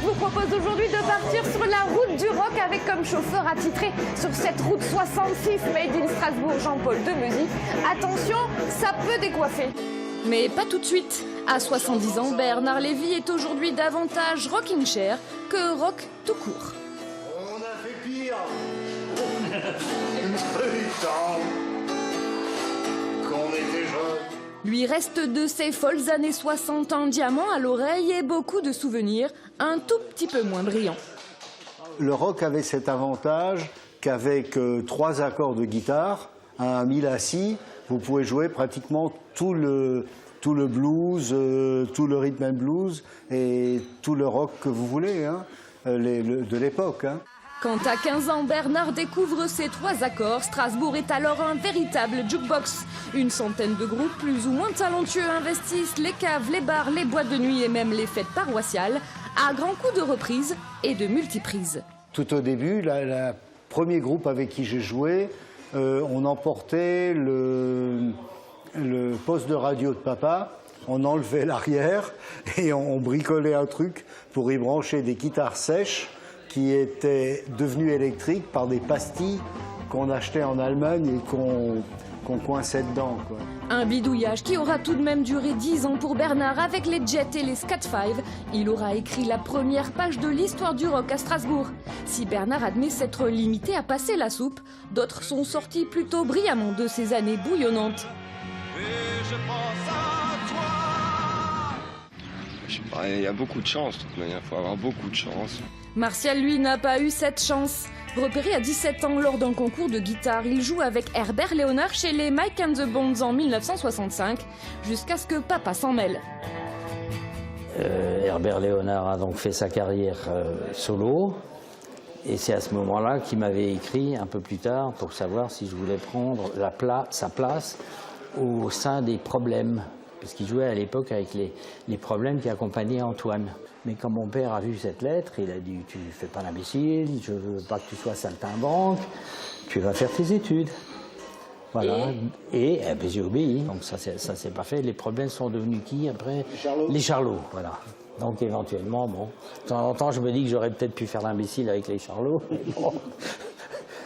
vous propose aujourd'hui de partir sur la route du rock avec comme chauffeur attitré sur cette route 66 Made in Strasbourg Jean-Paul Demeuzy. Attention, ça peut décoiffer. Mais pas tout de suite. À 70 ans, Bernard Lévy est aujourd'hui davantage rocking chair que rock tout court. On a fait pire. Putain. Qu'on était jeunes. Lui reste de ses folles années 60 un diamant à l'oreille et beaucoup de souvenirs un tout petit peu moins brillants. Le rock avait cet avantage qu'avec 3 accords de guitare, un mi la si, vous pouvez jouer pratiquement tout le blues, tout le rhythm and blues et tout le rock que vous voulez, hein, de l'époque. Hein. Quand à 15 ans, Bernard découvre ces 3 accords, Strasbourg est alors un véritable jukebox. Une centaine de groupes plus ou moins talentueux investissent les caves, les bars, les boîtes de nuit et même les fêtes paroissiales à grands coups de reprises et de multiprises. Tout au début, le premier groupe avec qui j'ai joué, on emportait le poste de radio de papa, on enlevait l'arrière et on bricolait un truc pour y brancher des guitares sèches qui étaient devenues électriques par des pastilles qu'on achetait en Allemagne et qu'on coinçait dedans, quoi. Un bidouillage qui aura tout de même duré 10 ans pour Bernard avec les Jets et les Scat 5. Il aura écrit la première page de l'histoire du rock à Strasbourg. Si Bernard admet s'être limité à passer la soupe, d'autres sont sortis plutôt brillamment de ces années bouillonnantes. Et je pense à toi. Je sais pas, il y a beaucoup de chance, de toute manière, il faut avoir beaucoup de chance. Martial, lui, n'a pas eu cette chance. Repéré à 17 ans lors d'un concours de guitare, il joue avec Herbert Léonard chez les Mike and the Bonds en 1965, jusqu'à ce que papa s'en mêle. Herbert Léonard a donc fait sa carrière solo, et c'est à ce moment-là qu'il m'avait écrit un peu plus tard pour savoir si je voulais prendre sa place au sein des Problèmes, parce qu'il jouait à l'époque avec les Problèmes qui accompagnaient Antoine. Mais quand mon père a vu cette lettre, il a dit « Tu fais pas l'imbécile, je veux pas que tu sois saltimbanque, tu vas faire tes études. » Voilà. Et ben, j'ai obéi. Donc ça c'est pas fait. Les Problèmes sont devenus qui après? Les Charlots. Voilà. Donc éventuellement, bon, de temps en temps, je me dis que j'aurais peut-être pu faire l'imbécile avec les Charlots. Bon,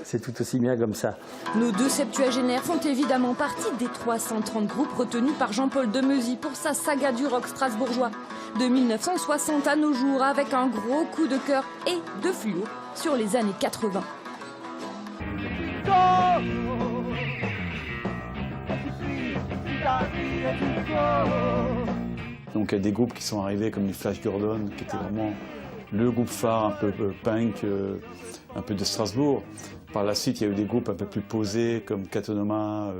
c'est tout aussi bien comme ça. Nos 2 septuagénaires font évidemment partie des 330 groupes retenus par Jean-Paul Demeuzy pour sa saga du rock strasbourgeois. De 1960 à nos jours, avec un gros coup de cœur et de fluo sur les années 80. Donc il y a des groupes qui sont arrivés comme les Flash Gordon, qui était vraiment le groupe phare un peu punk, un peu de Strasbourg. Par la suite, il y a eu des groupes un peu plus posés comme Katonoma,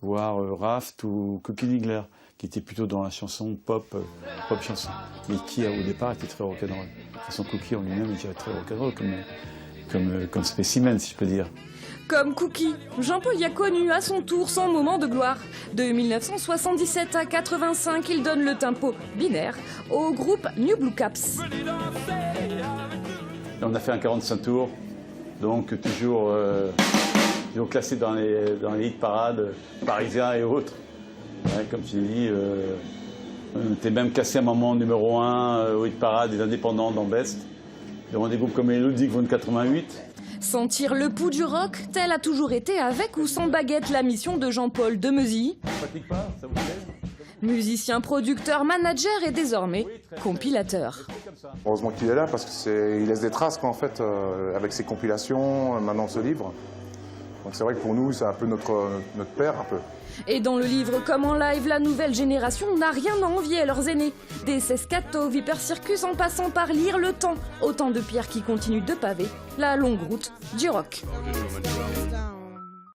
voire Raft ou Cookie Niggler, qui étaient plutôt dans la chanson pop chanson, mais qui au départ était très rock'n'roll. De toute façon, Cookie en lui-même était très rock'n'roll comme spécimen, si je peux dire. Comme Cookie, Jean-Paul y a connu à son tour son moment de gloire. De 1977 à 85, il donne le tempo binaire au groupe New Blue Caps. On a fait un 45 tours, donc toujours classé dans les hit parades parisiens et autres. Ouais, comme tu dis, on était même classé à un moment numéro 1 au hit parade des indépendants dans Best, devant des groupes comme les Ludwig von 88. Sentir le pouls du rock, telle a toujours été avec ou sans baguette la mission de Jean-Paul Demeuzy. Fatigue pas, ça vous plaît? Musicien, producteur, manager et désormais compilateur. Heureusement qu'il est là parce qu'il laisse des traces quoi, en fait, avec ses compilations, maintenant ce livre. Donc c'est vrai que pour nous c'est un peu notre père un peu. Et dans le livre comme en live, la nouvelle génération n'a rien à envier à leurs aînés. Des Sescato, Viper Circus en passant par Lire le Temps. Autant de pierres qui continuent de paver la longue route du rock.